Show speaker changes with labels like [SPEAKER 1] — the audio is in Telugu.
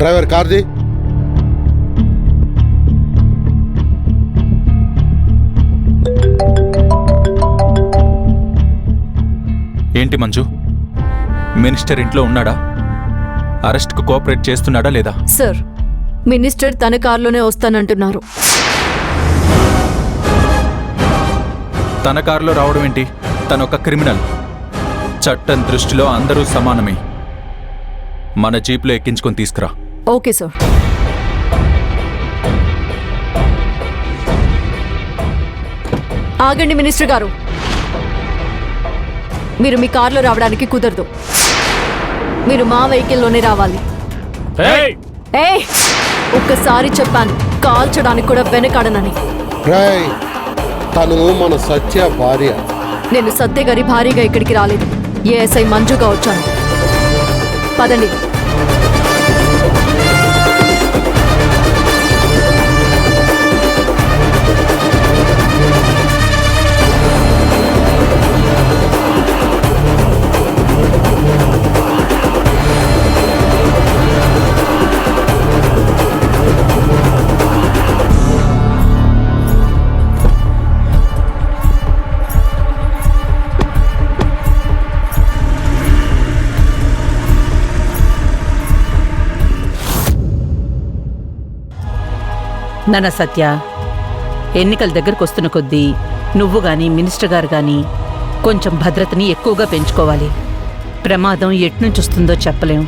[SPEAKER 1] డ్రైవర్ కార్ది.
[SPEAKER 2] ఏంటి మంజు, మినిస్టర్ ఇంట్లో ఉన్నాడా? అరెస్ట్కు కోఆపరేట్ చేస్తున్నాడా లేదా?
[SPEAKER 3] సార్, మినిస్టర్ తన కారులోనే వస్తానంటున్నారు.
[SPEAKER 2] తన కారులో రావడం ఏంటి? తనొక క్రిమినల్. చట్టం దృష్టిలో అందరూ సమానమే. మన జీప్లో ఎక్కించుకొని తీసుకురా.
[SPEAKER 3] Okay sir. ఆగండి మినిస్టర్ గారు, మీరు మీ కారులో రావడానికి కుదరదు. మీరు మా వెహికల్లోనే రావాలి. ఏయ్, ఒక్కసారి చెప్పాను, కాల్చడానికి కూడా వెనకాడనని.
[SPEAKER 1] తను మన సత్య భార్య.
[SPEAKER 3] నేను సత్య గారి భారీగా ఇక్కడికి రాలేదు, ఏఎస్ఐ మంజుగా వచ్చాను. పదండి.
[SPEAKER 4] నాన్న సత్య, ఎన్నికల దగ్గరకు వస్తున్న కొద్దీ నువ్వు గాని మినిస్టర్ గారు గాని కొంచెం భద్రతని ఎక్కువగా పెంచుకోవాలి. ప్రమాదం ఎట్నుంచి వస్తుందో చెప్పలేం.